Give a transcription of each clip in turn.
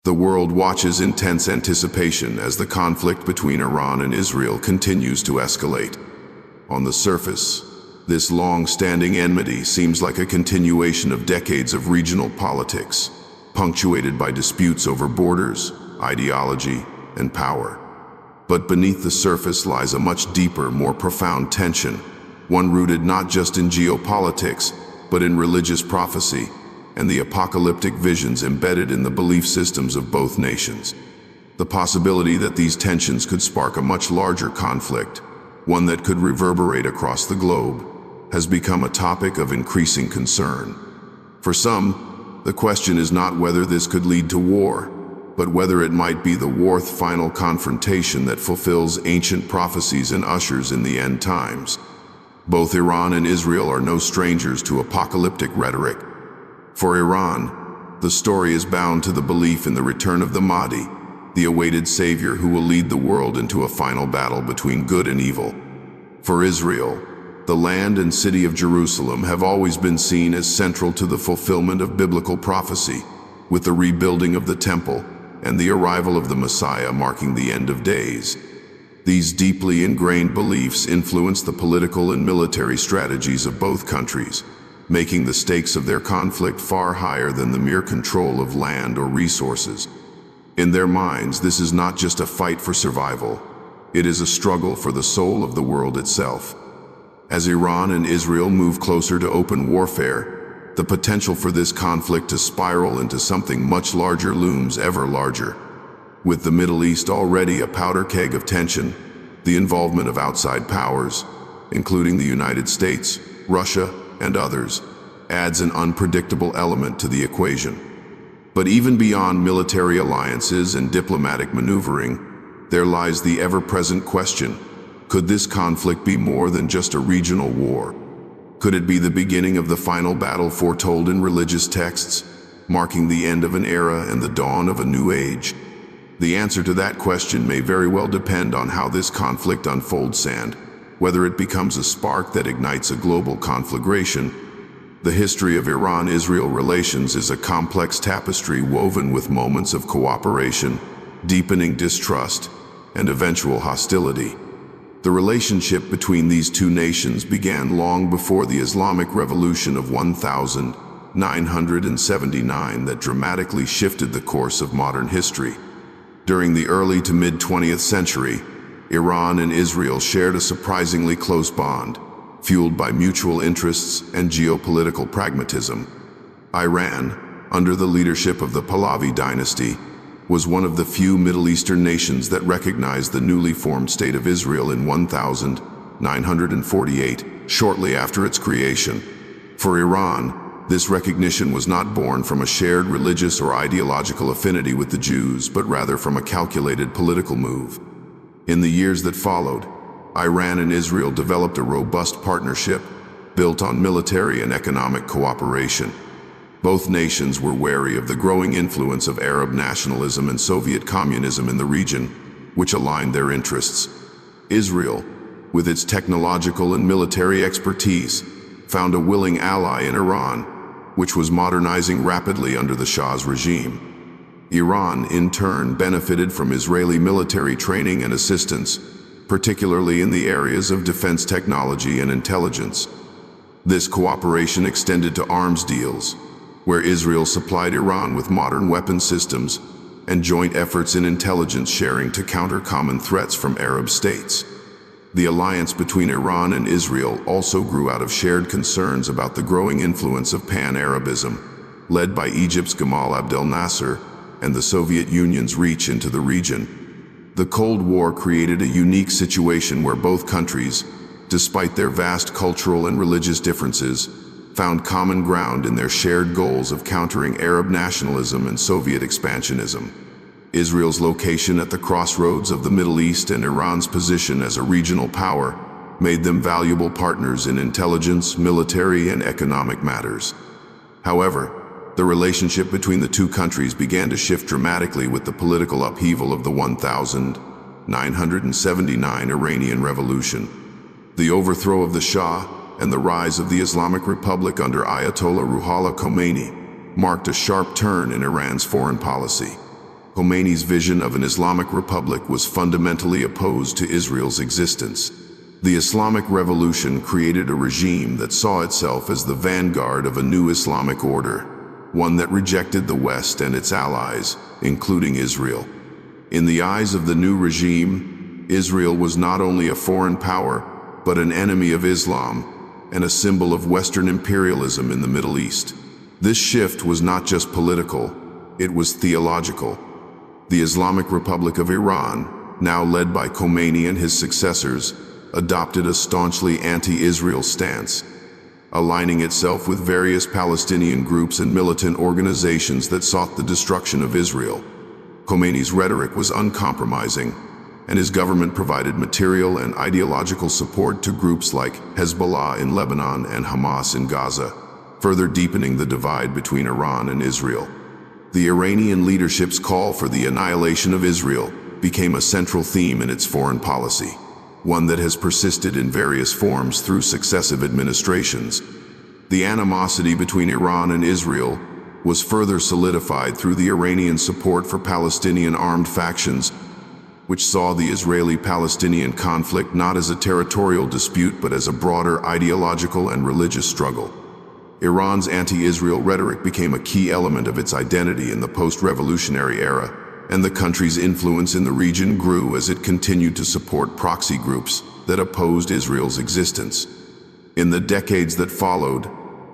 The world watches in tense anticipation as the conflict between Iran and Israel continues to escalate. On the surface, this long-standing enmity seems like a continuation of decades of regional politics, punctuated by disputes over borders, ideology, and power. But beneath the surface lies a much deeper, more profound tension, one rooted not just in geopolitics, but in religious prophecy and the apocalyptic visions embedded in the belief systems of both nations. The possibility that these tensions could spark a much larger conflict, one that could reverberate across the globe, has become a topic of increasing concern. For some, the question is not whether this could lead to war, but whether it might be the final confrontation that fulfills ancient prophecies and ushers in the end times. Both Iran and Israel are no strangers to apocalyptic rhetoric. For Iran, the story is bound to the belief in the return of the Mahdi, the awaited savior who will lead the world into a final battle between good and evil. For Israel, the land and city of Jerusalem have always been seen as central to the fulfillment of biblical prophecy, with the rebuilding of the temple and the arrival of the Messiah marking the end of days. These deeply ingrained beliefs influence the political and military strategies of both countries, making the stakes of their conflict far higher than the mere control of land or resources. In their minds, this is not just a fight for survival, it is a struggle for the soul of the world itself. As Iran and Israel move closer to open warfare, the potential for this conflict to spiral into something much larger looms ever larger. With the Middle East already a powder keg of tension, the involvement of outside powers, including the United States, Russia, and others, adds an unpredictable element to the equation. But even beyond military alliances and diplomatic maneuvering, there lies the ever-present question: could this conflict be more than just a regional war? Could it be the beginning of the final battle foretold in religious texts, marking the end of an era and the dawn of a new age? The answer to that question may very well depend on how this conflict unfolds and whether it becomes a spark that ignites a global conflagration. The history of Iran-Israel relations is a complex tapestry woven with moments of cooperation, deepening distrust, and eventual hostility. The relationship between these two nations began long before the Islamic Revolution of 1979 that dramatically shifted the course of modern history. During the early to mid-20th century, Iran and Israel shared a surprisingly close bond, fueled by mutual interests and geopolitical pragmatism. Iran, under the leadership of the Pahlavi dynasty, was one of the few Middle Eastern nations that recognized the newly formed State of Israel in 1948, shortly after its creation. For Iran, this recognition was not born from a shared religious or ideological affinity with the Jews, but rather from a calculated political move. In the years that followed, Iran and Israel developed a robust partnership built on military and economic cooperation. Both nations were wary of the growing influence of Arab nationalism and Soviet communism in the region, which aligned their interests. Israel, with its technological and military expertise, found a willing ally in Iran, which was modernizing rapidly under the Shah's regime. Iran, in turn, benefited from Israeli military training and assistance, particularly in the areas of defense technology and intelligence. This cooperation extended to arms deals, where Israel supplied Iran with modern weapon systems, and joint efforts in intelligence sharing to counter common threats from Arab states. The alliance between Iran and Israel also grew out of shared concerns about the growing influence of Pan-Arabism, led by Egypt's Gamal Abdel Nasser and the Soviet Union's reach into the region. The Cold War created a unique situation where both countries, despite their vast cultural and religious differences, found common ground in their shared goals of countering Arab nationalism and Soviet expansionism. Israel's location at the crossroads of the Middle East and Iran's position as a regional power made them valuable partners in intelligence, military, and economic matters. However, the relationship between the two countries began to shift dramatically with the political upheaval of the 1979 Iranian Revolution. The overthrow of the Shah and the rise of the Islamic Republic under Ayatollah Ruhollah Khomeini marked a sharp turn in Iran's foreign policy. Khomeini's vision of an Islamic Republic was fundamentally opposed to Israel's existence. The Islamic Revolution created a regime that saw itself as the vanguard of a new Islamic order, one that rejected the West and its allies, including Israel. In the eyes of the new regime, Israel was not only a foreign power, but an enemy of Islam and a symbol of Western imperialism in the Middle East. This shift was not just political, it was theological. The Islamic Republic of Iran, now led by Khomeini and his successors, adopted a staunchly anti-Israel stance, aligning itself with various Palestinian groups and militant organizations that sought the destruction of Israel. Khomeini's rhetoric was uncompromising, and his government provided material and ideological support to groups like Hezbollah in Lebanon and Hamas in Gaza, further deepening the divide between Iran and Israel. The Iranian leadership's call for the annihilation of Israel became a central theme in its foreign policy, one that has persisted in various forms through successive administrations. The animosity between Iran and Israel was further solidified through the Iranian support for Palestinian armed factions, which saw the Israeli-Palestinian conflict not as a territorial dispute but as a broader ideological and religious struggle. Iran's anti-Israel rhetoric became a key element of its identity in the post-revolutionary era, and the country's influence in the region grew as it continued to support proxy groups that opposed Israel's existence. In the decades that followed,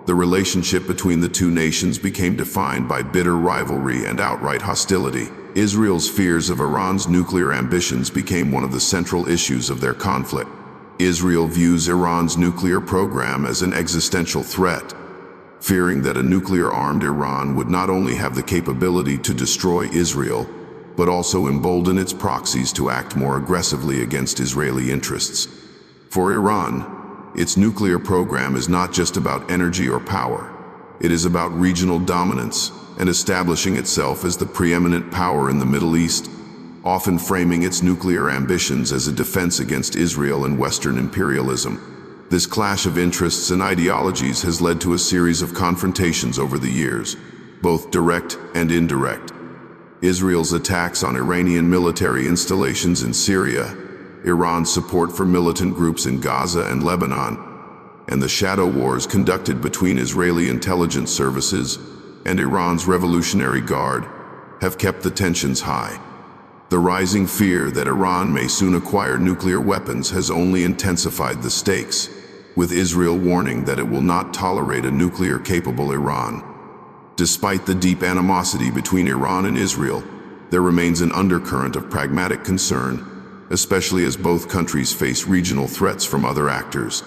the relationship between the two nations became defined by bitter rivalry and outright hostility. Israel's fears of Iran's nuclear ambitions became one of the central issues of their conflict. Israel views Iran's nuclear program as an existential threat, fearing that a nuclear-armed Iran would not only have the capability to destroy Israel, but also embolden its proxies to act more aggressively against Israeli interests. For Iran, its nuclear program is not just about energy or power. It is about regional dominance and establishing itself as the preeminent power in the Middle East, often framing its nuclear ambitions as a defense against Israel and Western imperialism. This clash of interests and ideologies has led to a series of confrontations over the years, both direct and indirect. Israel's attacks on Iranian military installations in Syria, Iran's support for militant groups in Gaza and Lebanon, and the shadow wars conducted between Israeli intelligence services and Iran's Revolutionary Guard have kept the tensions high. The rising fear that Iran may soon acquire nuclear weapons has only intensified the stakes, with Israel warning that it will not tolerate a nuclear-capable Iran. Despite the deep animosity between Iran and Israel, there remains an undercurrent of pragmatic concern, especially as both countries face regional threats from other actors.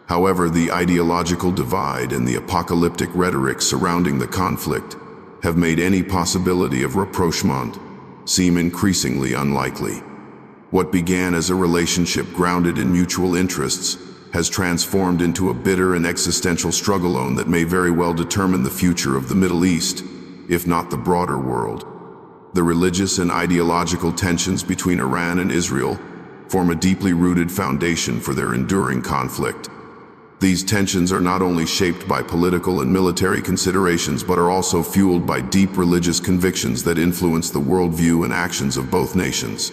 However, the ideological divide and the apocalyptic rhetoric surrounding the conflict have made any possibility of rapprochement seem increasingly unlikely. What began as a relationship grounded in mutual interests has transformed into a bitter and existential struggle that may very well determine the future of the Middle East, if not the broader world. The religious and ideological tensions between Iran and Israel form a deeply rooted foundation for their enduring conflict. These tensions are not only shaped by political and military considerations, but are also fueled by deep religious convictions that influence the worldview and actions of both nations.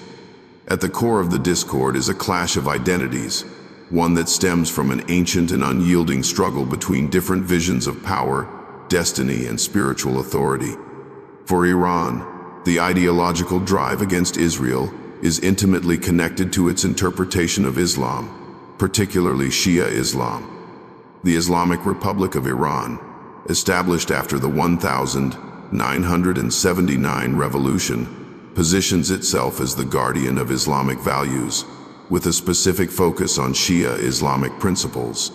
At the core of the discord is a clash of identities, one that stems from an ancient and unyielding struggle between different visions of power, destiny, and spiritual authority. For Iran, the ideological drive against Israel is intimately connected to its interpretation of Islam, particularly Shia Islam. The Islamic Republic of Iran, established after the 1979 revolution, positions itself as the guardian of Islamic values, with a specific focus on Shia Islamic principles.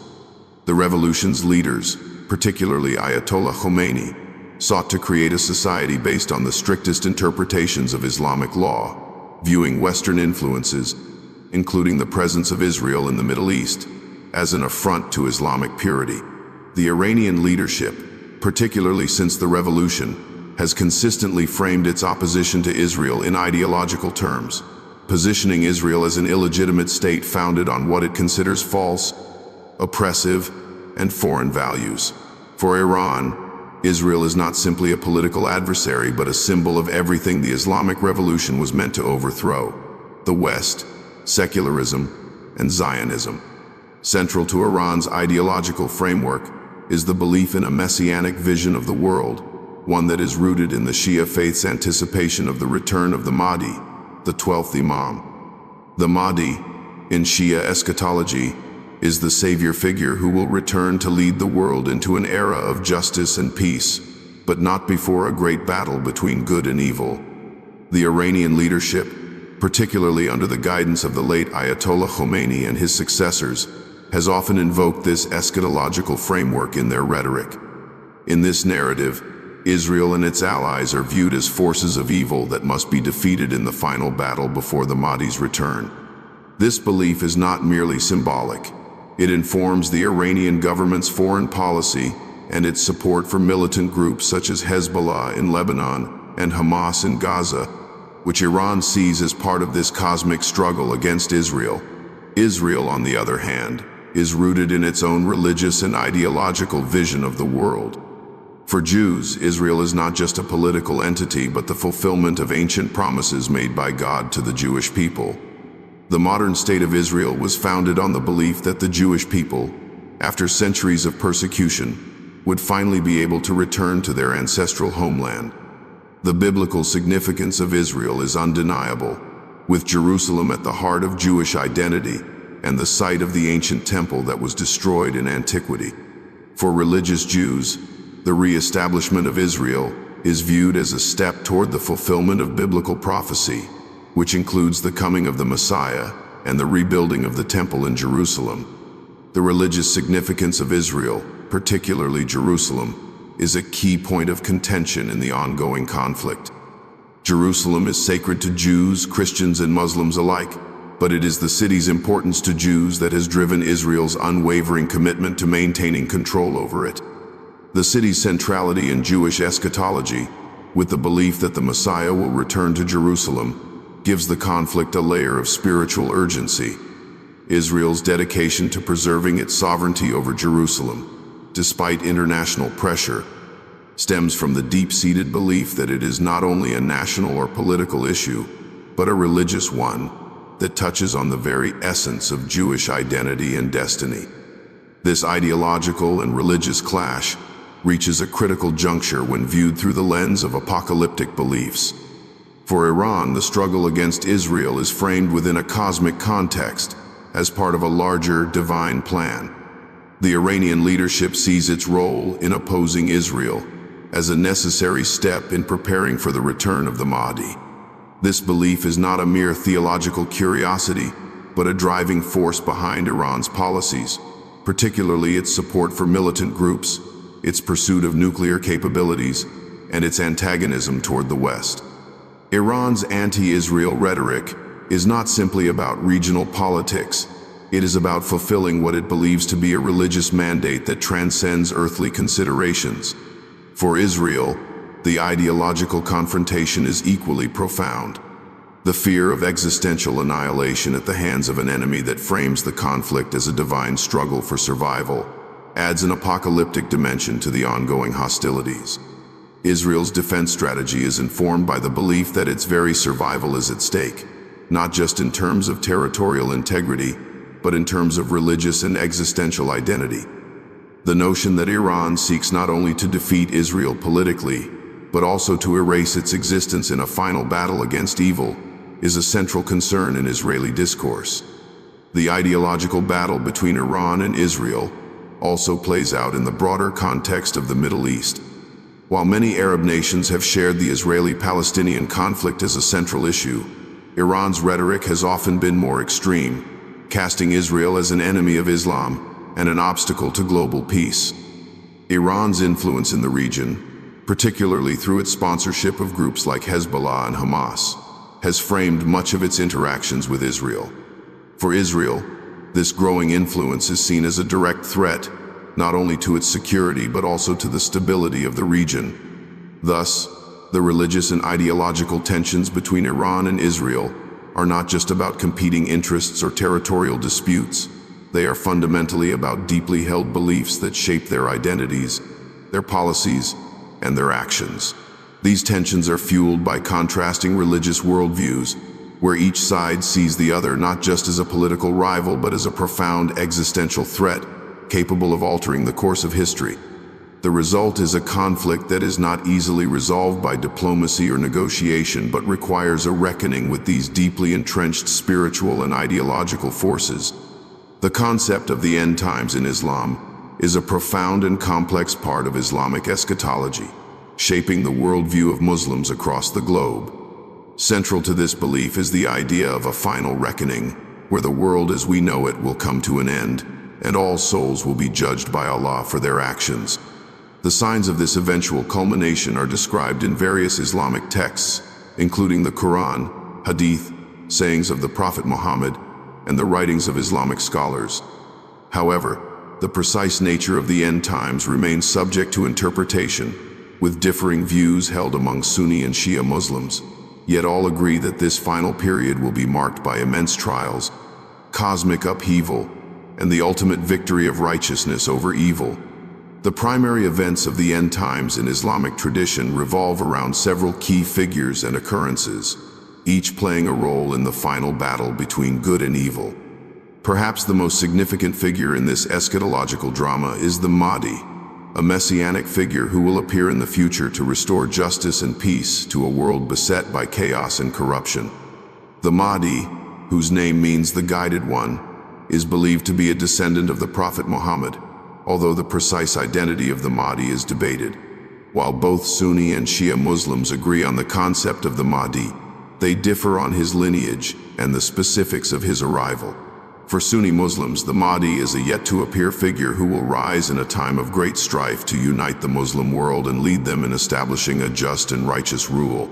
The revolution's leaders, particularly Ayatollah Khomeini, sought to create a society based on the strictest interpretations of Islamic law, viewing Western influences, including the presence of Israel in the Middle East, as an affront to Islamic purity. The Iranian leadership, particularly since the revolution, has consistently framed its opposition to Israel in ideological terms, positioning Israel as an illegitimate state founded on what it considers false, oppressive, and foreign values. For Iran, Israel is not simply a political adversary, but a symbol of everything the Islamic Revolution was meant to overthrow: the West, secularism, and Zionism. Central to Iran's ideological framework is the belief in a messianic vision of the world, one that is rooted in the Shia faith's anticipation of the return of the Mahdi, the 12th Imam. The Mahdi, in Shia eschatology, is the savior figure who will return to lead the world into an era of justice and peace, but not before a great battle between good and evil. The Iranian leadership, particularly under the guidance of the late Ayatollah Khomeini and his successors, has often invoked this eschatological framework in their rhetoric. In this narrative, Israel and its allies are viewed as forces of evil that must be defeated in the final battle before the Mahdi's return. This belief is not merely symbolic. It informs the Iranian government's foreign policy and its support for militant groups such as Hezbollah in Lebanon and Hamas in Gaza, which Iran sees as part of this cosmic struggle against Israel. Israel, on the other hand, is rooted in its own religious and ideological vision of the world. For Jews, Israel is not just a political entity, but the fulfillment of ancient promises made by God to the Jewish people. The modern state of Israel was founded on the belief that the Jewish people, after centuries of persecution, would finally be able to return to their ancestral homeland. The biblical significance of Israel is undeniable, with Jerusalem at the heart of Jewish identity and the site of the ancient temple that was destroyed in antiquity. For religious Jews, the re-establishment of Israel is viewed as a step toward the fulfillment of biblical prophecy, which includes the coming of the Messiah and the rebuilding of the temple in Jerusalem. The religious significance of Israel, particularly Jerusalem, is a key point of contention in the ongoing conflict. Jerusalem is sacred to Jews, Christians, and Muslims alike, but it is the city's importance to Jews that has driven Israel's unwavering commitment to maintaining control over it. The city's centrality in Jewish eschatology, with the belief that the Messiah will return to Jerusalem, gives the conflict a layer of spiritual urgency. Israel's dedication to preserving its sovereignty over Jerusalem, despite international pressure, stems from the deep-seated belief that it is not only a national or political issue, but a religious one that touches on the very essence of Jewish identity and destiny. This ideological and religious clash reaches a critical juncture when viewed through the lens of apocalyptic beliefs. For Iran, the struggle against Israel is framed within a cosmic context, as part of a larger divine plan. The Iranian leadership sees its role in opposing Israel as a necessary step in preparing for the return of the Mahdi. This belief is not a mere theological curiosity, but a driving force behind Iran's policies, particularly its support for militant groups, its pursuit of nuclear capabilities, and its antagonism toward the West. Iran's anti-Israel rhetoric is not simply about regional politics. It is about fulfilling what it believes to be a religious mandate that transcends earthly considerations. For Israel, the ideological confrontation is equally profound. The fear of existential annihilation at the hands of an enemy that frames the conflict as a divine struggle for survival adds an apocalyptic dimension to the ongoing hostilities. Israel's defense strategy is informed by the belief that its very survival is at stake, not just in terms of territorial integrity, but in terms of religious and existential identity. The notion that Iran seeks not only to defeat Israel politically, but also to erase its existence in a final battle against evil, is a central concern in Israeli discourse. The ideological battle between Iran and Israel also plays out in the broader context of the Middle East. While many Arab nations have shared the Israeli-Palestinian conflict as a central issue, Iran's rhetoric has often been more extreme, casting Israel as an enemy of Islam and an obstacle to global peace. Iran's influence in the region, particularly through its sponsorship of groups like Hezbollah and Hamas, has framed much of its interactions with Israel. For Israel, this growing influence is seen as a direct threat, not only to its security but also to the stability of the region. Thus, the religious and ideological tensions between Iran and Israel are not just about competing interests or territorial disputes. They are fundamentally about deeply held beliefs that shape their identities, their policies, and their actions. These tensions are fueled by contrasting religious worldviews, where each side sees the other not just as a political rival but as a profound existential threat capable of altering the course of history. The result is a conflict that is not easily resolved by diplomacy or negotiation, but requires a reckoning with these deeply entrenched spiritual and ideological forces. The concept of the end times in Islam is a profound and complex part of Islamic eschatology, shaping the worldview of Muslims across the globe. Central to this belief is the idea of a final reckoning, where the world as we know it will come to an end, and all souls will be judged by Allah for their actions. The signs of this eventual culmination are described in various Islamic texts, including the Quran, Hadith, sayings of the Prophet Muhammad, and the writings of Islamic scholars. However, the precise nature of the end times remains subject to interpretation, with differing views held among Sunni and Shia Muslims. Yet all agree that this final period will be marked by immense trials, cosmic upheaval, and the ultimate victory of righteousness over evil. The primary events of the end times in Islamic tradition revolve around several key figures and occurrences, each playing a role in the final battle between good and evil. Perhaps the most significant figure in this eschatological drama is the Mahdi, a messianic figure who will appear in the future to restore justice and peace to a world beset by chaos and corruption. The Mahdi, whose name means the Guided One, is believed to be a descendant of the Prophet Muhammad, although the precise identity of the Mahdi is debated. While both Sunni and Shia Muslims agree on the concept of the Mahdi, they differ on his lineage and the specifics of his arrival. For Sunni Muslims, the Mahdi is a yet-to-appear figure who will rise in a time of great strife to unite the Muslim world and lead them in establishing a just and righteous rule.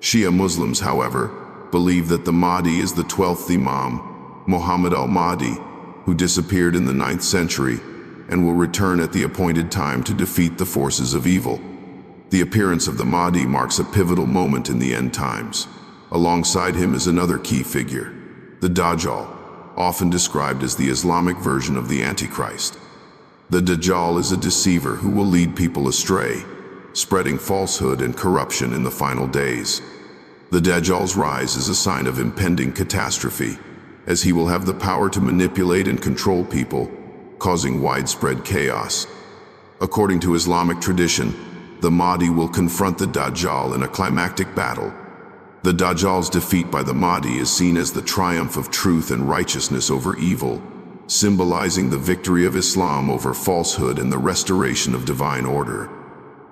Shia Muslims, however, believe that the Mahdi is the 12th Imam, Muhammad al-Mahdi, who disappeared in the 9th century and will return at the appointed time to defeat the forces of evil. The appearance of the Mahdi marks a pivotal moment in the end times. Alongside him is another key figure, the Dajjal, often described as the Islamic version of the Antichrist. The Dajjal is a deceiver who will lead people astray, spreading falsehood and corruption in the final days. The Dajjal's rise is a sign of impending catastrophe, as he will have the power to manipulate and control people, causing widespread chaos. According to Islamic tradition, the Mahdi will confront the Dajjal in a climactic battle. The Dajjal's defeat by the Mahdi is seen as the triumph of truth and righteousness over evil, symbolizing the victory of Islam over falsehood and the restoration of divine order.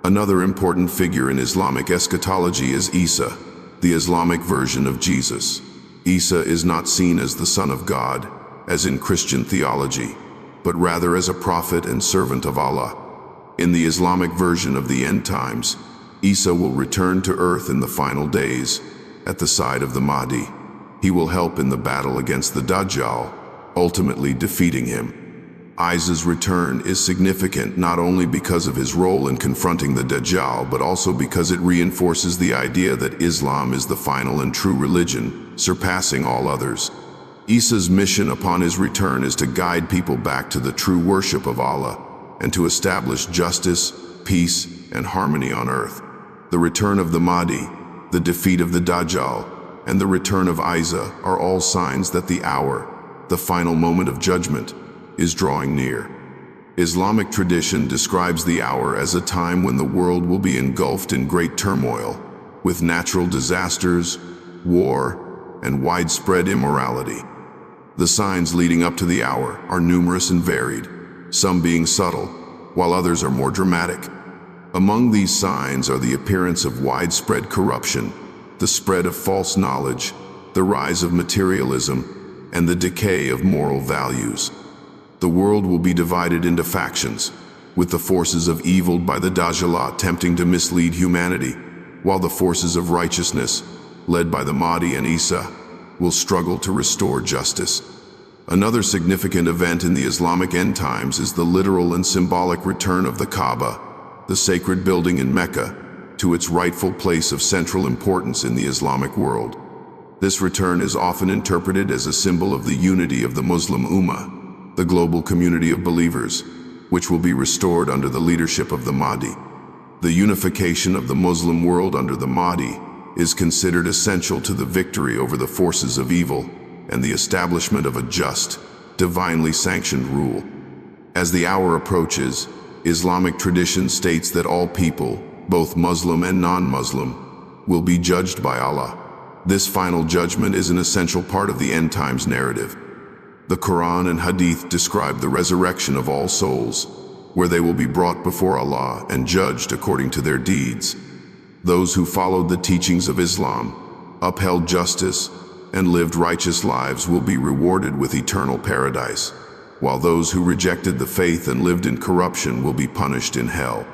Another important figure in Islamic eschatology is Isa, the Islamic version of Jesus. Isa is not seen as the Son of God, as in Christian theology, but rather as a prophet and servant of Allah. In the Islamic version of the end times, Isa will return to earth in the final days, at the side of the Mahdi. He will help in the battle against the Dajjal, ultimately defeating him. Isa's return is significant not only because of his role in confronting the Dajjal, but also because it reinforces the idea that Islam is the final and true religion, surpassing all others. Isa's mission upon his return is to guide people back to the true worship of Allah and to establish justice, peace, and harmony on earth. The return of the Mahdi, the defeat of the Dajjal, and the return of Isa are all signs that the hour, the final moment of judgment, is drawing near. Islamic tradition describes the hour as a time when the world will be engulfed in great turmoil, with natural disasters, war, and widespread immorality. The signs leading up to the hour are numerous and varied, some being subtle, while others are more dramatic. Among these signs are the appearance of widespread corruption, the spread of false knowledge, the rise of materialism, and the decay of moral values. The world will be divided into factions, with the forces of evil by the Dajjal attempting to mislead humanity, while the forces of righteousness, led by the Mahdi and Isa, will struggle to restore justice. Another significant event in the Islamic end times is the literal and symbolic return of the Kaaba, the sacred building in Mecca, to its rightful place of central importance in the Islamic world. This return is often interpreted as a symbol of the unity of the Muslim Ummah, the global community of believers, which will be restored under the leadership of the Mahdi. The unification of the Muslim world under the Mahdi is considered essential to the victory over the forces of evil and the establishment of a just, divinely sanctioned rule. As the hour approaches, Islamic tradition states that all people, both Muslim and non-Muslim, will be judged by Allah. This final judgment is an essential part of the end times narrative. The Quran and Hadith describe the resurrection of all souls, where they will be brought before Allah and judged according to their deeds. Those who followed the teachings of Islam, upheld justice, and lived righteous lives will be rewarded with eternal paradise, while those who rejected the faith and lived in corruption will be punished in hell.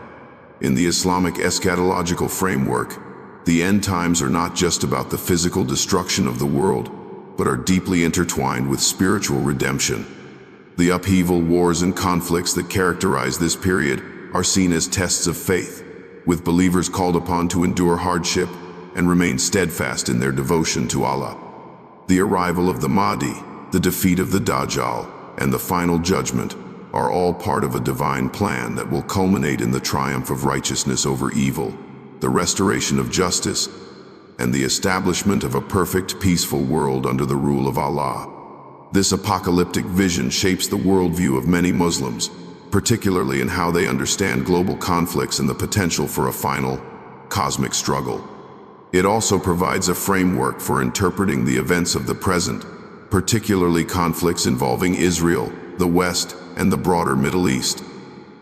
In the Islamic eschatological framework, the end times are not just about the physical destruction of the world, but are deeply intertwined with spiritual redemption. The upheaval, wars, and conflicts that characterize this period are seen as tests of faith, with believers called upon to endure hardship and remain steadfast in their devotion to Allah. The arrival of the Mahdi, the defeat of the Dajjal, and the final judgment are all part of a divine plan that will culminate in the triumph of righteousness over evil, the restoration of justice, and the establishment of a perfect, peaceful world under the rule of Allah. This apocalyptic vision shapes the worldview of many Muslims, particularly in how they understand global conflicts and the potential for a final, cosmic struggle. It also provides a framework for interpreting the events of the present, particularly conflicts involving Israel, the West, and the broader Middle East.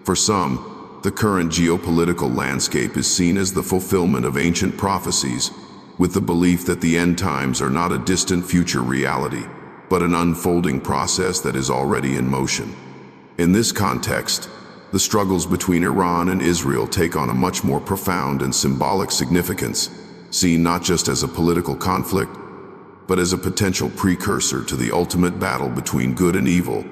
For some, the current geopolitical landscape is seen as the fulfillment of ancient prophecies, with the belief that the end times are not a distant future reality, but an unfolding process that is already in motion. In this context, the struggles between Iran and Israel take on a much more profound and symbolic significance, seen not just as a political conflict, but as a potential precursor to the ultimate battle between good and evil.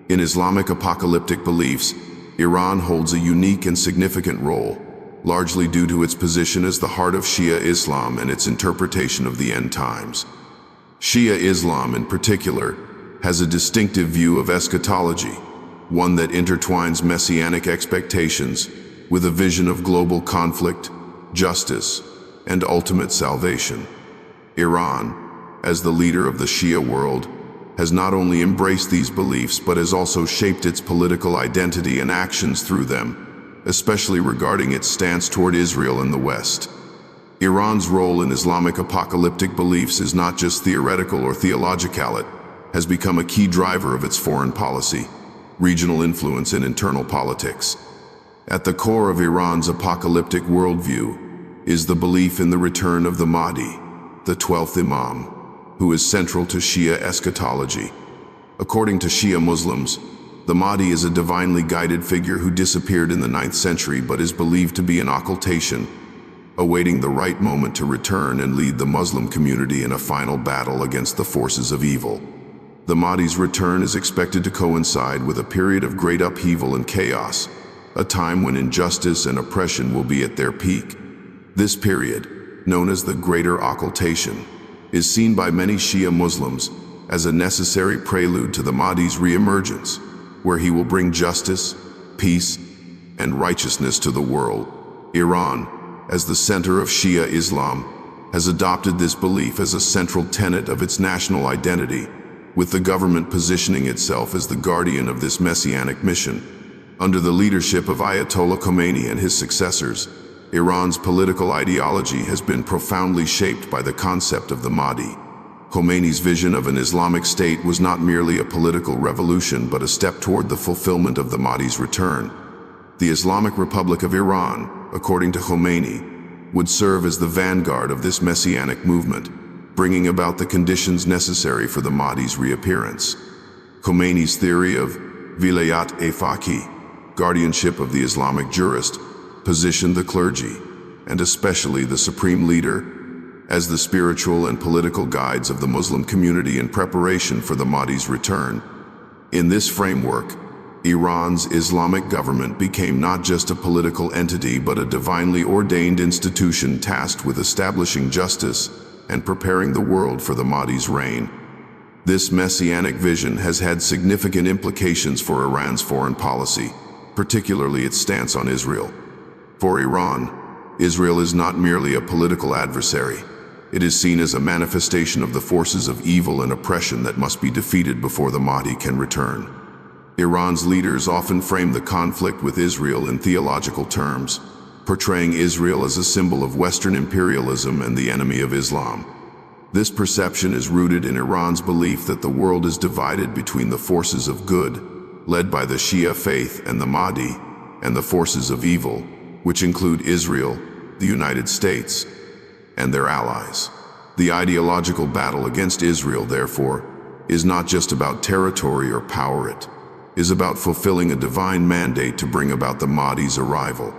In Islamic apocalyptic beliefs, Iran holds a unique and significant role, largely due to its position as the heart of Shia Islam and its interpretation of the end times. Shia Islam, in particular, has a distinctive view of eschatology, one that intertwines messianic expectations with a vision of global conflict, justice, and ultimate salvation. Iran, as the leader of the Shia world, has not only embraced these beliefs but has also shaped its political identity and actions through them, especially regarding its stance toward Israel and the West. Iran's role in Islamic apocalyptic beliefs is not just theoretical or theological. It has become a key driver of its foreign policy, regional influence, and internal politics. At the core of Iran's apocalyptic worldview is the belief in the return of the Mahdi, the 12th Imam, who is central to Shia eschatology. According to Shia Muslims, the Mahdi is a divinely guided figure who disappeared in the 9th century but is believed to be an occultation, awaiting the right moment to return and lead the Muslim community in a final battle against the forces of evil. The Mahdi's return is expected to coincide with a period of great upheaval and chaos, a time when injustice and oppression will be at their peak. This period, known as the Greater Occultation, is seen by many Shia Muslims as a necessary prelude to the Mahdi's re-emergence, where he will bring justice, peace, and righteousness to the world. Iran, as the center of Shia Islam, has adopted this belief as a central tenet of its national identity, with the government positioning itself as the guardian of this messianic mission. Under the leadership of Ayatollah Khomeini and his successors, Iran's political ideology has been profoundly shaped by the concept of the Mahdi. Khomeini's vision of an Islamic state was not merely a political revolution but a step toward the fulfillment of the Mahdi's return. The Islamic Republic of Iran, according to Khomeini, would serve as the vanguard of this messianic movement, bringing about the conditions necessary for the Mahdi's reappearance. Khomeini's theory of Vilayat-e-Faqih, guardianship of the Islamic jurist, positioned the clergy, and especially the supreme leader, as the spiritual and political guides of the Muslim community in preparation for the Mahdi's return. In this framework, Iran's Islamic government became not just a political entity but a divinely ordained institution tasked with establishing justice and preparing the world for the Mahdi's reign. This messianic vision has had significant implications for Iran's foreign policy, particularly its stance on Israel. For Iran, Israel is not merely a political adversary. It is seen as a manifestation of the forces of evil and oppression that must be defeated before the Mahdi can return. Iran's leaders often frame the conflict with Israel in theological terms, portraying Israel as a symbol of Western imperialism and the enemy of Islam. This perception is rooted in Iran's belief that the world is divided between the forces of good, led by the Shia faith and the Mahdi, and the forces of evil, which include Israel, the United States, and their allies. The ideological battle against Israel, therefore, is not just about territory or power, it is about fulfilling a divine mandate to bring about the Mahdi's arrival.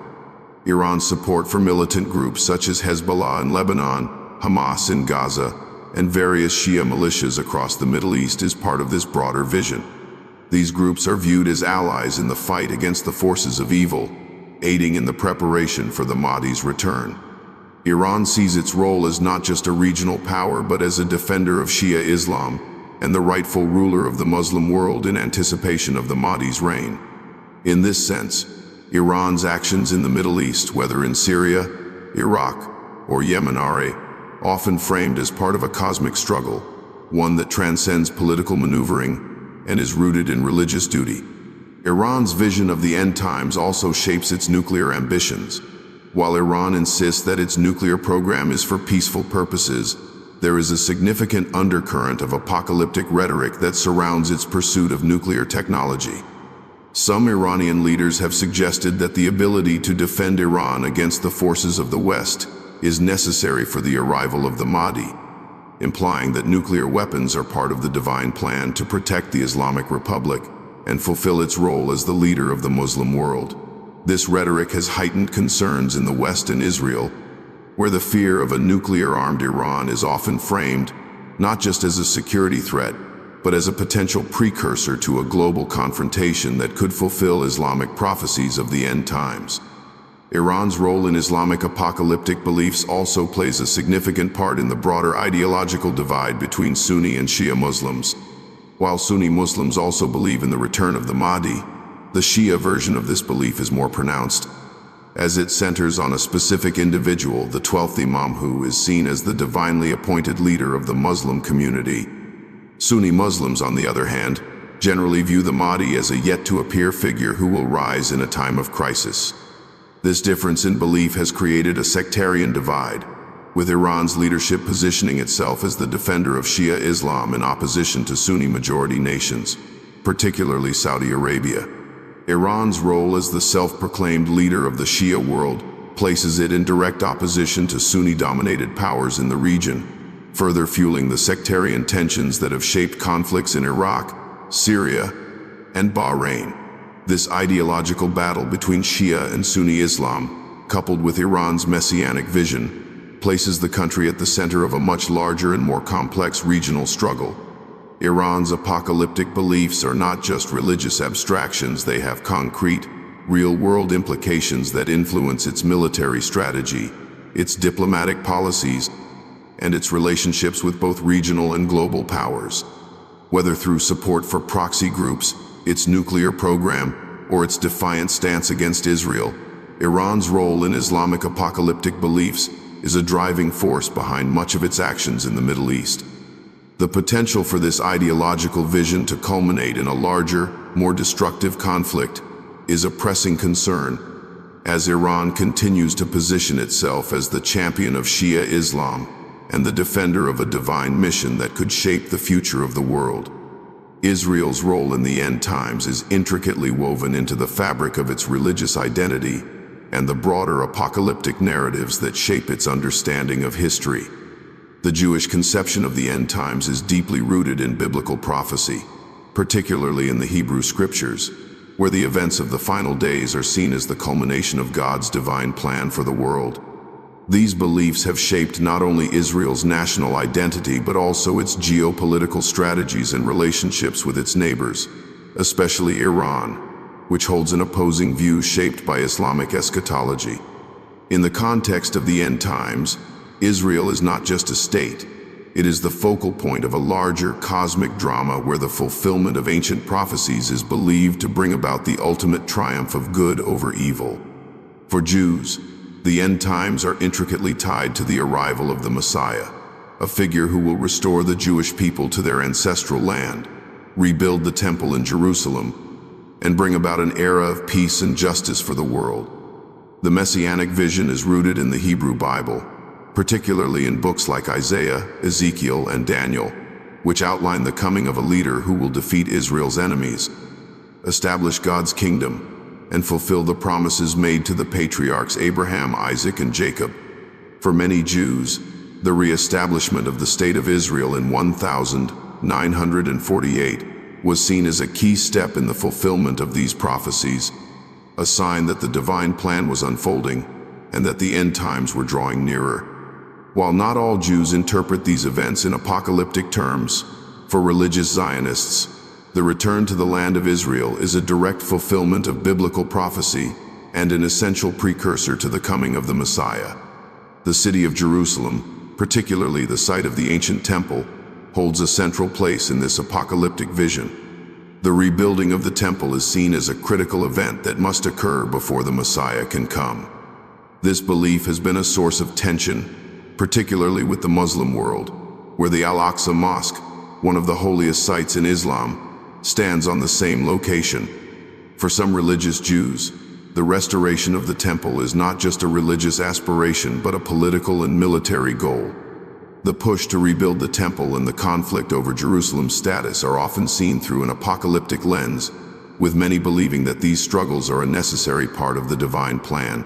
Iran's support for militant groups such as Hezbollah in Lebanon, Hamas in Gaza, and various Shia militias across the Middle East is part of this broader vision. These groups are viewed as allies in the fight against the forces of evil, aiding in the preparation for the Mahdi's return. Iran sees its role as not just a regional power, but as a defender of Shia Islam and the rightful ruler of the Muslim world in anticipation of the Mahdi's reign. In this sense, Iran's actions in the Middle East, whether in Syria, Iraq, or Yemen, are often framed as part of a cosmic struggle, one that transcends political maneuvering and is rooted in religious duty. Iran's vision of the end times also shapes its nuclear ambitions. While Iran insists that its nuclear program is for peaceful purposes, there is a significant undercurrent of apocalyptic rhetoric that surrounds its pursuit of nuclear technology. Some Iranian leaders have suggested that the ability to defend Iran against the forces of the West is necessary for the arrival of the Mahdi, implying that nuclear weapons are part of the divine plan to protect the Islamic Republic and fulfill its role as the leader of the Muslim world. This rhetoric has heightened concerns in the West and Israel, where the fear of a nuclear-armed Iran is often framed not just as a security threat, but as a potential precursor to a global confrontation that could fulfill Islamic prophecies of the end times. Iran's role in Islamic apocalyptic beliefs also plays a significant part in the broader ideological divide between Sunni and Shia Muslims. While Sunni Muslims also believe in the return of the Mahdi, the Shia version of this belief is more pronounced, as it centers on a specific individual, the 12th Imam, who is seen as the divinely appointed leader of the Muslim community. Sunni Muslims, on the other hand, generally view the Mahdi as a yet-to-appear figure who will rise in a time of crisis. This difference in belief has created a sectarian divide, with Iran's leadership positioning itself as the defender of Shia Islam in opposition to Sunni-majority nations, particularly Saudi Arabia. Iran's role as the self-proclaimed leader of the Shia world places it in direct opposition to Sunni-dominated powers in the region, further fueling the sectarian tensions that have shaped conflicts in Iraq, Syria, and Bahrain. This ideological battle between Shia and Sunni Islam, coupled with Iran's messianic vision, places the country at the center of a much larger and more complex regional struggle. Iran's apocalyptic beliefs are not just religious abstractions, they have concrete, real-world implications that influence its military strategy, its diplomatic policies, and its relationships with both regional and global powers. Whether through support for proxy groups, its nuclear program, or its defiant stance against Israel, Iran's role in Islamic apocalyptic beliefs is a driving force behind much of its actions in the Middle East. The potential for this ideological vision to culminate in a larger, more destructive conflict is a pressing concern, as Iran continues to position itself as the champion of Shia Islam and the defender of a divine mission that could shape the future of the world. Israel's role in the end times is intricately woven into the fabric of its religious identity and the broader apocalyptic narratives that shape its understanding of history. The Jewish conception of the end times is deeply rooted in biblical prophecy, particularly in the Hebrew Scriptures, where the events of the final days are seen as the culmination of God's divine plan for the world. These beliefs have shaped not only Israel's national identity but also its geopolitical strategies and relationships with its neighbors, especially Iran, which holds an opposing view shaped by Islamic eschatology. In the context of the end times, Israel is not just a state, it is the focal point of a larger cosmic drama where the fulfillment of ancient prophecies is believed to bring about the ultimate triumph of good over evil. For Jews, the end times are intricately tied to the arrival of the Messiah, a figure who will restore the Jewish people to their ancestral land, rebuild the temple in Jerusalem, and bring about an era of peace and justice for the world. The Messianic vision is rooted in the Hebrew Bible, particularly in books like Isaiah, Ezekiel, and Daniel, which outline the coming of a leader who will defeat Israel's enemies, establish God's kingdom, and fulfill the promises made to the patriarchs Abraham, Isaac, and Jacob. For many Jews, the re-establishment of the State of Israel in 1948 was seen as a key step in the fulfillment of these prophecies, a sign that the divine plan was unfolding and that the end times were drawing nearer. While not all Jews interpret these events in apocalyptic terms, for religious Zionists, the return to the land of Israel is a direct fulfillment of biblical prophecy and an essential precursor to the coming of the Messiah. The city of Jerusalem, particularly the site of the ancient temple, holds a central place in this apocalyptic vision. The rebuilding of the temple is seen as a critical event that must occur before the Messiah can come. This belief has been a source of tension, particularly with the Muslim world, where the Al-Aqsa Mosque, one of the holiest sites in Islam, stands on the same location. For some religious Jews, the restoration of the temple is not just a religious aspiration but a political and military goal. The push to rebuild the temple and the conflict over Jerusalem's status are often seen through an apocalyptic lens, with many believing that these struggles are a necessary part of the divine plan.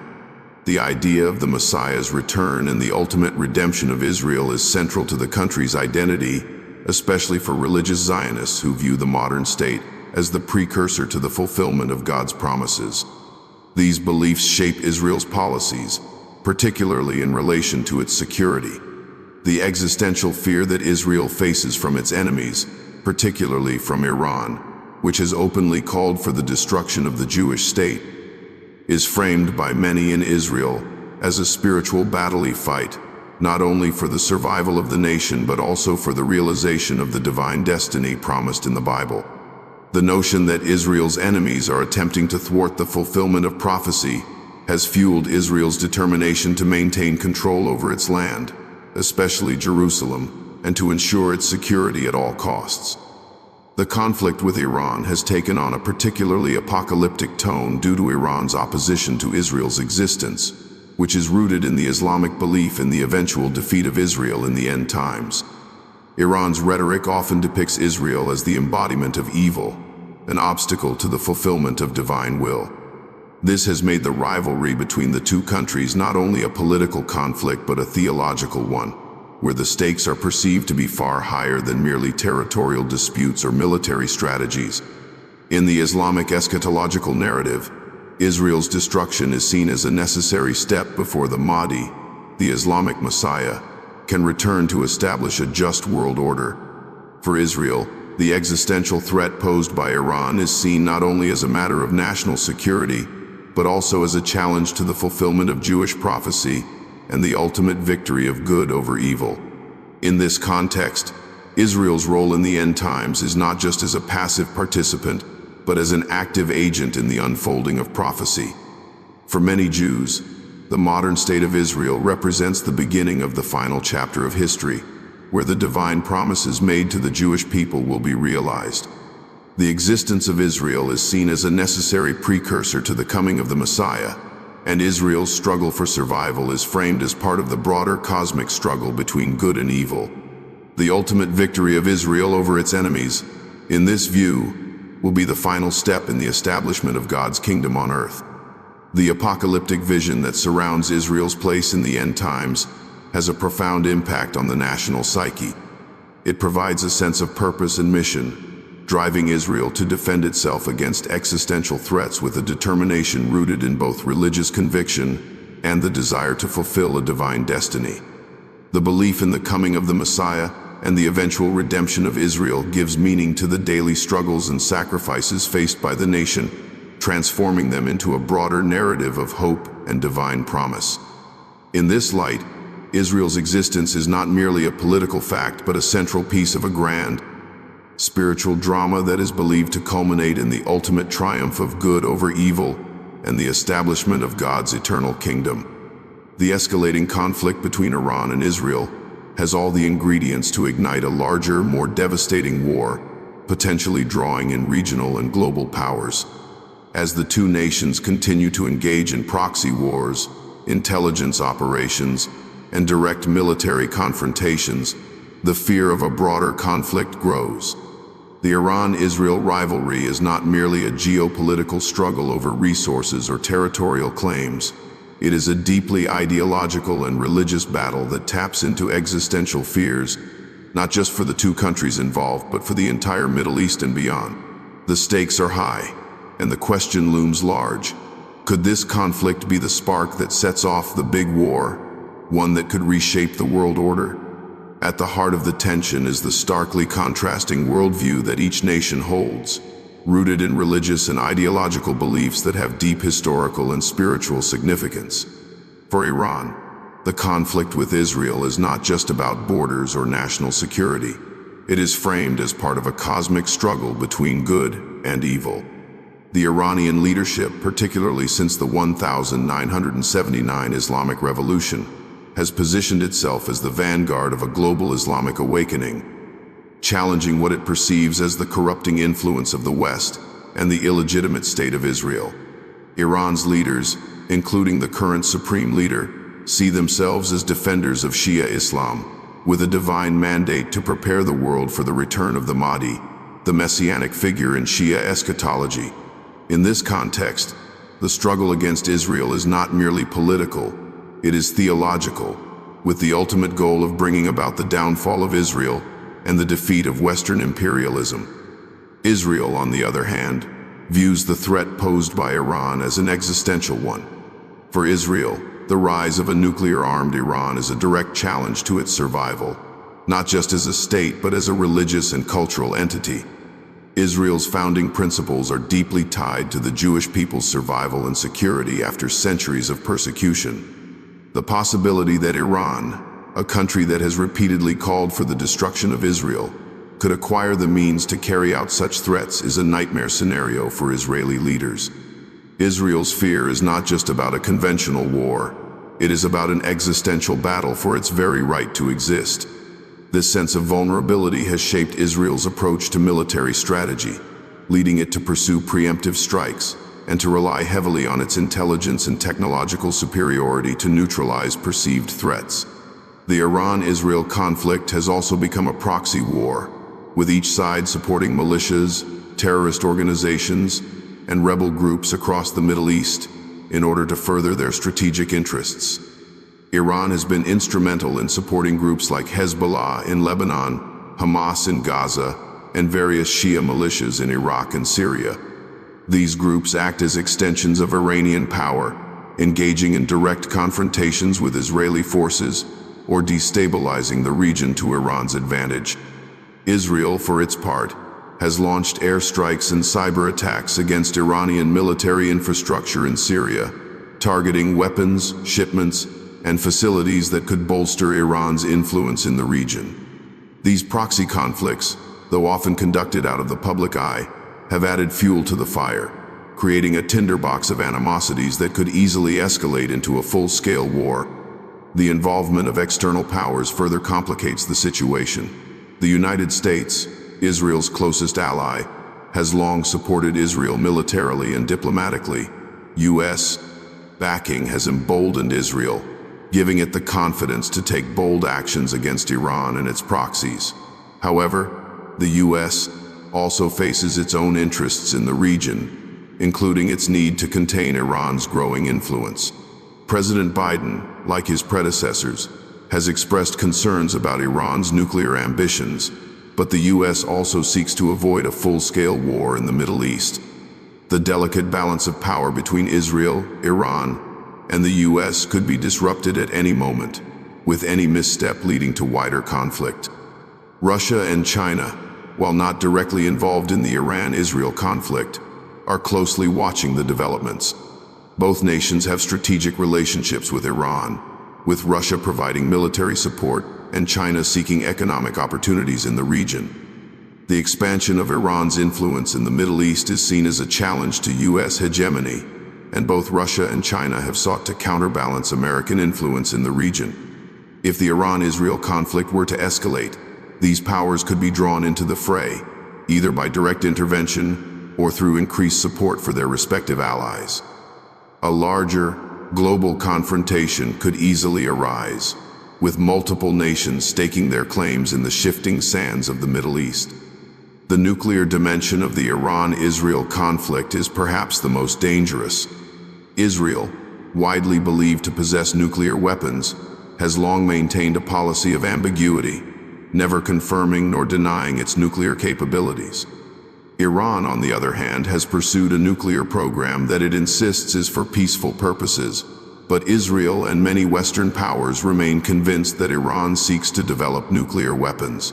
The idea of the Messiah's return and the ultimate redemption of Israel is central to the country's identity, especially for religious Zionists who view the modern state as the precursor to the fulfillment of God's promises. These beliefs shape Israel's policies, particularly in relation to its security. The existential fear that Israel faces from its enemies, particularly from Iran, which has openly called for the destruction of the Jewish state, is framed by many in Israel as a spiritual battle fight, not only for the survival of the nation but also for the realization of the divine destiny promised in the Bible. The notion that Israel's enemies are attempting to thwart the fulfillment of prophecy has fueled Israel's determination to maintain control over its land, especially Jerusalem, and to ensure its security at all costs. The conflict with Iran has taken on a particularly apocalyptic tone due to Iran's opposition to Israel's existence, which is rooted in the Islamic belief in the eventual defeat of Israel in the end times. Iran's rhetoric often depicts Israel as the embodiment of evil, an obstacle to the fulfillment of divine will. This has made the rivalry between the two countries not only a political conflict but a theological one, where the stakes are perceived to be far higher than merely territorial disputes or military strategies. In the Islamic eschatological narrative, Israel's destruction is seen as a necessary step before the Mahdi, the Islamic Messiah, can return to establish a just world order. For Israel, the existential threat posed by Iran is seen not only as a matter of national security, but also as a challenge to the fulfillment of Jewish prophecy and the ultimate victory of good over evil. In this context, Israel's role in the end times is not just as a passive participant, but as an active agent in the unfolding of prophecy. For many Jews, the modern state of Israel represents the beginning of the final chapter of history, where the divine promises made to the Jewish people will be realized. The existence of Israel is seen as a necessary precursor to the coming of the Messiah, and Israel's struggle for survival is framed as part of the broader cosmic struggle between good and evil. The ultimate victory of Israel over its enemies, in this view, will be the final step in the establishment of God's kingdom on earth. The apocalyptic vision that surrounds Israel's place in the end times has a profound impact on the national psyche. It provides a sense of purpose and mission, driving Israel to defend itself against existential threats with a determination rooted in both religious conviction and the desire to fulfill a divine destiny. The belief in the coming of the Messiah and the eventual redemption of Israel gives meaning to the daily struggles and sacrifices faced by the nation, transforming them into a broader narrative of hope and divine promise. In this light, Israel's existence is not merely a political fact but a central piece of a grand, spiritual drama that is believed to culminate in the ultimate triumph of good over evil and the establishment of God's eternal kingdom. The escalating conflict between Iran and Israel has all the ingredients to ignite a larger, more devastating war, potentially drawing in regional and global powers. As the two nations continue to engage in proxy wars, intelligence operations, and direct military confrontations, the fear of a broader conflict grows. The Iran-Israel rivalry is not merely a geopolitical struggle over resources or territorial claims. It is a deeply ideological and religious battle that taps into existential fears, not just for the two countries involved, but for the entire Middle East and beyond. The stakes are high, and the question looms large. Could this conflict be the spark that sets off the big war, one that could reshape the world order? At the heart of the tension is the starkly contrasting worldview that each nation holds, rooted in religious and ideological beliefs that have deep historical and spiritual significance. For Iran, the conflict with Israel is not just about borders or national security. It is framed as part of a cosmic struggle between good and evil. The Iranian leadership, particularly since the 1979 Islamic Revolution, has positioned itself as the vanguard of a global Islamic awakening, challenging what it perceives as the corrupting influence of the West and the illegitimate state of Israel. Iran's leaders, including the current supreme leader, see themselves as defenders of Shia Islam, with a divine mandate to prepare the world for the return of the Mahdi, the messianic figure in Shia eschatology. In this context, the struggle against Israel is not merely political, it is theological, with the ultimate goal of bringing about the downfall of Israel and the defeat of Western imperialism. Israel, on the other hand, views the threat posed by Iran as an existential one. For Israel, the rise of a nuclear-armed Iran is a direct challenge to its survival, not just as a state but as a religious and cultural entity. Israel's founding principles are deeply tied to the Jewish people's survival and security after centuries of persecution. The possibility that Iran, a country that has repeatedly called for the destruction of Israel, could acquire the means to carry out such threats is a nightmare scenario for Israeli leaders. Israel's fear is not just about a conventional war, it is about an existential battle for its very right to exist. This sense of vulnerability has shaped Israel's approach to military strategy, leading it to pursue preemptive strikes and to rely heavily on its intelligence and technological superiority to neutralize perceived threats. The Iran-Israel conflict has also become a proxy war, with each side supporting militias, terrorist organizations, and rebel groups across the Middle East in order to further their strategic interests. Iran has been instrumental in supporting groups like Hezbollah in Lebanon, Hamas in Gaza, and various Shia militias in Iraq and Syria. These groups act as extensions of Iranian power, engaging in direct confrontations with Israeli forces or destabilizing the region to Iran's advantage. Israel, for its part, has launched airstrikes and cyber attacks against Iranian military infrastructure in Syria, targeting weapons, shipments, and facilities that could bolster Iran's influence in the region. These proxy conflicts, though often conducted out of the public eye, have added fuel to the fire, creating a tinderbox of animosities that could easily escalate into a full-scale war. The involvement of external powers further complicates the situation. The United States, Israel's closest ally, has long supported Israel militarily and diplomatically. U.S. backing has emboldened Israel, giving it the confidence to take bold actions against Iran and its proxies. However, the U.S. also faces its own interests in the region, including its need to contain Iran's growing influence. President Biden, like his predecessors, has expressed concerns about Iran's nuclear ambitions, but the U.S. also seeks to avoid a full-scale war in the Middle East. The delicate balance of power between Israel, Iran, and the U.S. could be disrupted at any moment, with any misstep leading to wider conflict. Russia and China, while not directly involved in the Iran-Israel conflict, are closely watching the developments. Both nations have strategic relationships with Iran, with Russia providing military support and China seeking economic opportunities in the region. The expansion of Iran's influence in the Middle East is seen as a challenge to U.S. hegemony, and both Russia and China have sought to counterbalance American influence in the region. If the Iran-Israel conflict were to escalate, these powers could be drawn into the fray, either by direct intervention or through increased support for their respective allies. A larger, global confrontation could easily arise, with multiple nations staking their claims in the shifting sands of the Middle East. The nuclear dimension of the Iran-Israel conflict is perhaps the most dangerous. Israel, widely believed to possess nuclear weapons, has long maintained a policy of ambiguity, never confirming nor denying its nuclear capabilities. Iran, on the other hand, has pursued a nuclear program that it insists is for peaceful purposes, but Israel and many Western powers remain convinced that Iran seeks to develop nuclear weapons.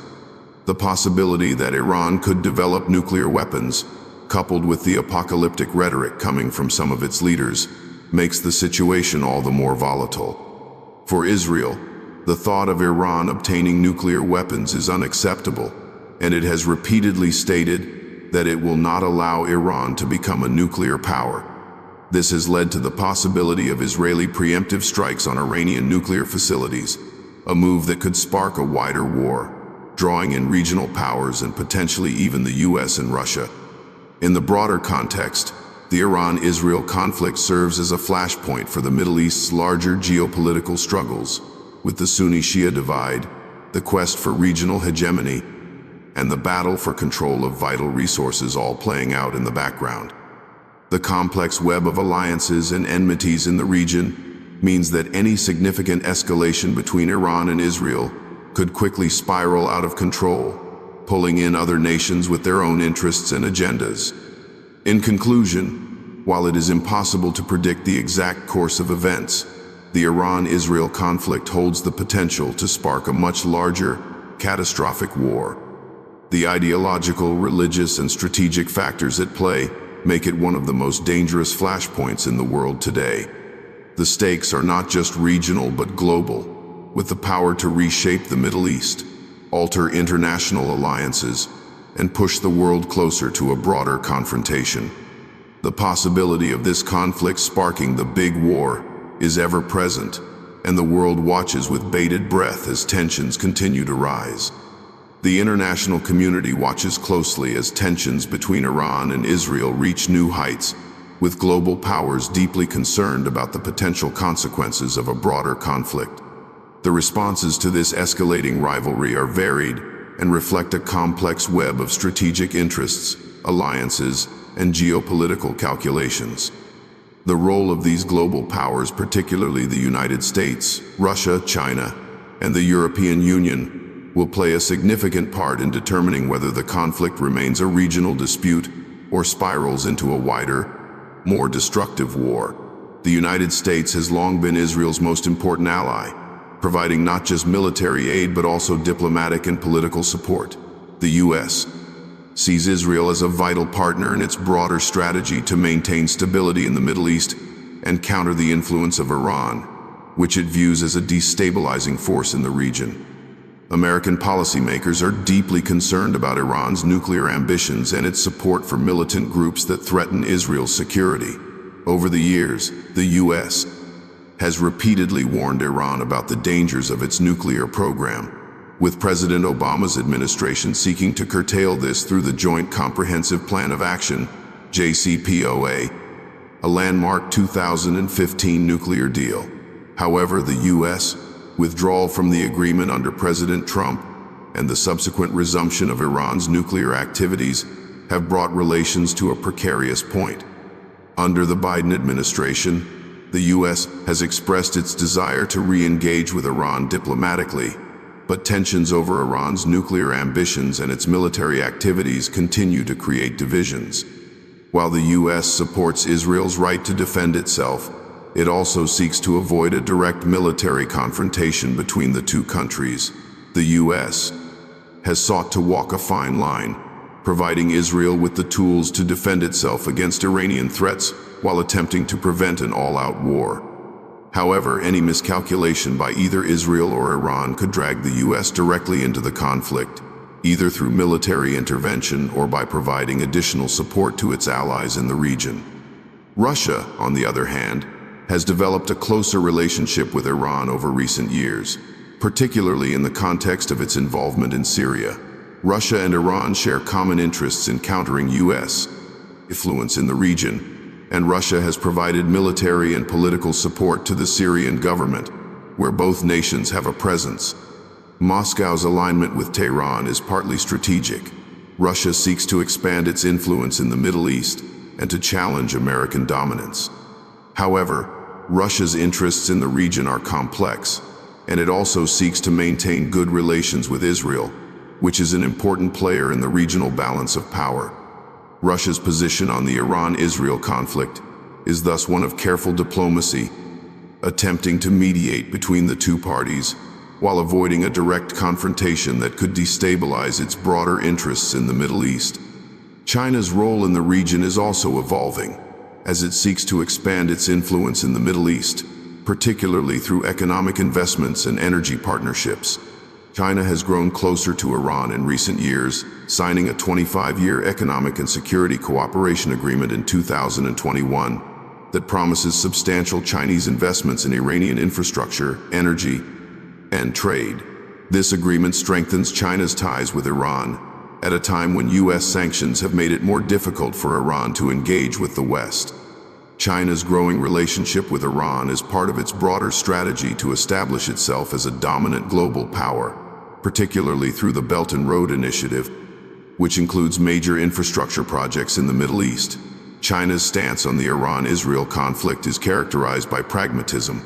The possibility that Iran could develop nuclear weapons, coupled with the apocalyptic rhetoric coming from some of its leaders, makes the situation all the more volatile. For Israel, the thought of Iran obtaining nuclear weapons is unacceptable, and it has repeatedly stated that it will not allow Iran to become a nuclear power. This has led to the possibility of Israeli preemptive strikes on Iranian nuclear facilities, a move that could spark a wider war, drawing in regional powers and potentially even the US and Russia. In the broader context, the Iran-Israel conflict serves as a flashpoint for the Middle East's larger geopolitical struggles, with the Sunni-Shia divide, the quest for regional hegemony, and the battle for control of vital resources all playing out in the background. The complex web of alliances and enmities in the region means that any significant escalation between Iran and Israel could quickly spiral out of control, pulling in other nations with their own interests and agendas. In conclusion, while it is impossible to predict the exact course of events, the Iran-Israel conflict holds the potential to spark a much larger, catastrophic war. The ideological, religious, and strategic factors at play make it one of the most dangerous flashpoints in the world today. The stakes are not just regional but global, with the power to reshape the Middle East, alter international alliances, and push the world closer to a broader confrontation. The possibility of this conflict sparking the big war is ever present, and the world watches with bated breath as tensions continue to rise. The international community watches closely as tensions between Iran and Israel reach new heights, with global powers deeply concerned about the potential consequences of a broader conflict. The responses to this escalating rivalry are varied and reflect a complex web of strategic interests, alliances, and geopolitical calculations. The role of these global powers, particularly the United States, Russia, China, and the European Union, will play a significant part in determining whether the conflict remains a regional dispute or spirals into a wider, more destructive war. The United States has long been Israel's most important ally, providing not just military aid but also diplomatic and political support. The US sees Israel as a vital partner in its broader strategy to maintain stability in the Middle East and counter the influence of Iran, which it views as a destabilizing force in the region. American policymakers are deeply concerned about Iran's nuclear ambitions and its support for militant groups that threaten Israel's security. Over the years, the US has repeatedly warned Iran about the dangers of its nuclear program, with President Obama's administration seeking to curtail this through the Joint Comprehensive Plan of Action, JCPOA, a landmark 2015 nuclear deal. However, the US withdrawal from the agreement under President Trump and the subsequent resumption of Iran's nuclear activities have brought relations to a precarious point. Under the Biden administration, the US has expressed its desire to re-engage with Iran diplomatically, but tensions over Iran's nuclear ambitions and its military activities continue to create divisions. While the US supports Israel's right to defend itself, it also seeks to avoid a direct military confrontation between the two countries. The US has sought to walk a fine line, providing Israel with the tools to defend itself against Iranian threats while attempting to prevent an all-out war. However, any miscalculation by either Israel or Iran could drag the US directly into the conflict, either through military intervention or by providing additional support to its allies in the region. Russia, on the other hand, has developed a closer relationship with Iran over recent years, particularly in the context of its involvement in Syria. Russia and Iran share common interests in countering U.S. influence in the region, and Russia has provided military and political support to the Syrian government, where both nations have a presence. Moscow's alignment with Tehran is partly strategic. Russia seeks to expand its influence in the Middle East and to challenge American dominance. However, Russia's interests in the region are complex, and it also seeks to maintain good relations with Israel, which is an important player in the regional balance of power. Russia's position on the Iran-Israel conflict is thus one of careful diplomacy, attempting to mediate between the two parties while avoiding a direct confrontation that could destabilize its broader interests in the Middle East. China's role in the region is also evolving, as it seeks to expand its influence in the Middle East, particularly through economic investments and energy partnerships. China has grown closer to Iran in recent years, signing a 25-year economic and security cooperation agreement in 2021 that promises substantial Chinese investments in Iranian infrastructure, energy, and trade. This agreement strengthens China's ties with Iran at a time when U.S. sanctions have made it more difficult for Iran to engage with the West. China's growing relationship with Iran is part of its broader strategy to establish itself as a dominant global power, particularly through the Belt and Road Initiative, which includes major infrastructure projects in the Middle East. China's stance on the Iran-Israel conflict is characterized by pragmatism.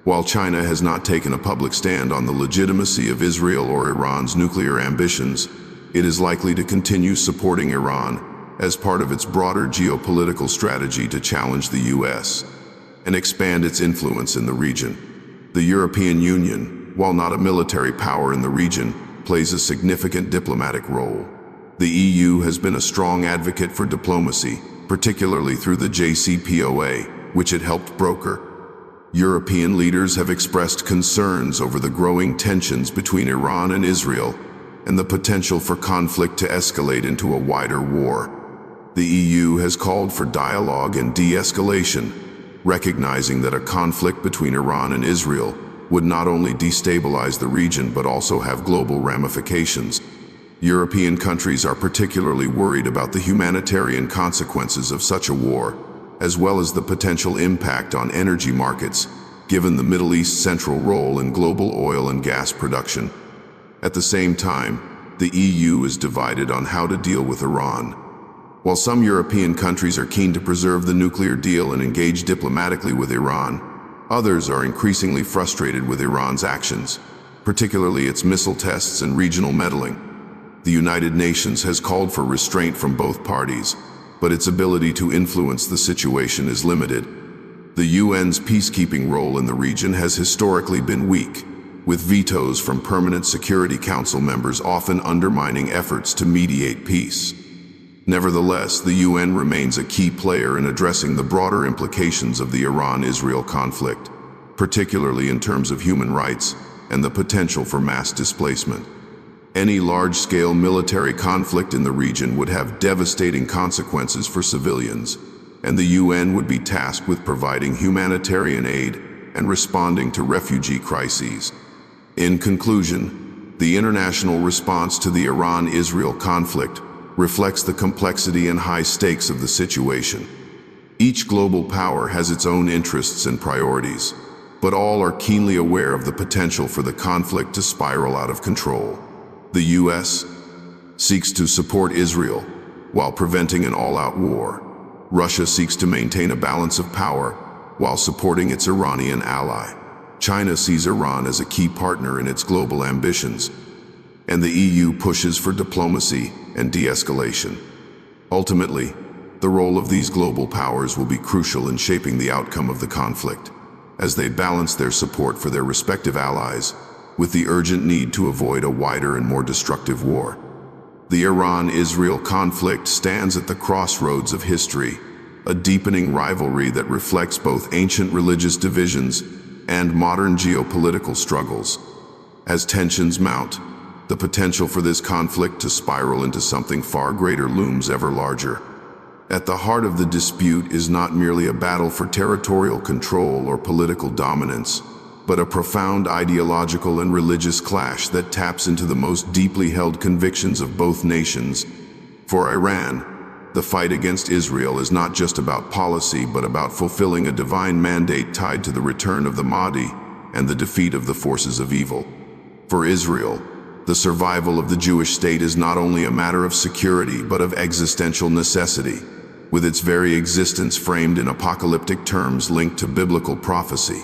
While China has not taken a public stand on the legitimacy of Israel or Iran's nuclear ambitions, it is likely to continue supporting Iran as part of its broader geopolitical strategy to challenge the U.S. and expand its influence in the region. The European Union, while not a military power in the region, plays a significant diplomatic role. The EU has been a strong advocate for diplomacy, particularly through the JCPOA, which it helped broker. European leaders have expressed concerns over the growing tensions between Iran and Israel and the potential for conflict to escalate into a wider war. The EU has called for dialogue and de-escalation, recognizing that a conflict between Iran and Israel would not only destabilize the region but also have global ramifications. European countries are particularly worried about the humanitarian consequences of such a war, as well as the potential impact on energy markets, given the Middle East's central role in global oil and gas production. At the same time, the EU is divided on how to deal with Iran. While some European countries are keen to preserve the nuclear deal and engage diplomatically with Iran, others are increasingly frustrated with Iran's actions, particularly its missile tests and regional meddling. The United Nations has called for restraint from both parties, but its ability to influence the situation is limited. The UN's peacekeeping role in the region has historically been weak, with vetoes from permanent Security Council members often undermining efforts to mediate peace. Nevertheless, the UN remains a key player in addressing the broader implications of the Iran-Israel conflict, particularly in terms of human rights and the potential for mass displacement. Any large-scale military conflict in the region would have devastating consequences for civilians, and the UN would be tasked with providing humanitarian aid and responding to refugee crises. In conclusion, the international response to the Iran-Israel conflict reflects the complexity and high stakes of the situation. Each global power has its own interests and priorities, but all are keenly aware of the potential for the conflict to spiral out of control. The U.S. seeks to support Israel while preventing an all-out war. Russia seeks to maintain a balance of power while supporting its Iranian ally. China sees Iran as a key partner in its global ambitions, and the EU pushes for diplomacy and de-escalation. Ultimately, the role of these global powers will be crucial in shaping the outcome of the conflict, as they balance their support for their respective allies with the urgent need to avoid a wider and more destructive war. The Iran-Israel conflict stands at the crossroads of history, a deepening rivalry that reflects both ancient religious divisions and modern geopolitical struggles. As tensions mount, the potential for this conflict to spiral into something far greater looms ever larger. At the heart of the dispute is not merely a battle for territorial control or political dominance, but a profound ideological and religious clash that taps into the most deeply held convictions of both nations. For Iran, the fight against Israel is not just about policy, but about fulfilling a divine mandate tied to the return of the Mahdi and the defeat of the forces of evil. For Israel, the survival of the Jewish state is not only a matter of security, but of existential necessity, with its very existence framed in apocalyptic terms linked to biblical prophecy.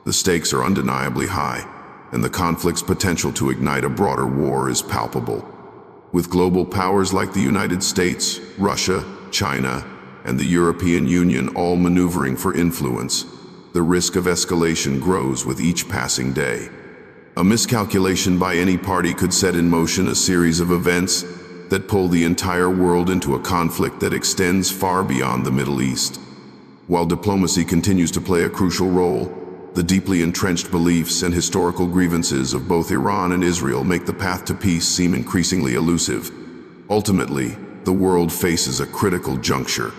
The stakes are undeniably high, and the conflict's potential to ignite a broader war is palpable. With global powers like the United States, Russia, China, and the European Union all maneuvering for influence, the risk of escalation grows with each passing day. A miscalculation by any party could set in motion a series of events that pull the entire world into a conflict that extends far beyond the Middle East. While diplomacy continues to play a crucial role, the deeply entrenched beliefs and historical grievances of both Iran and Israel make the path to peace seem increasingly elusive. Ultimately, the world faces a critical juncture.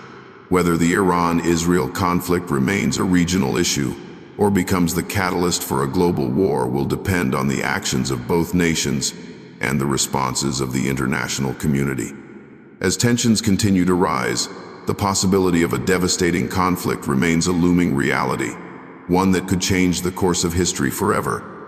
Whether the Iran-Israel conflict remains a regional issue or becomes the catalyst for a global war will depend on the actions of both nations and the responses of the international community. As tensions continue to rise, the possibility of a devastating conflict remains a looming reality, one that could change the course of history forever.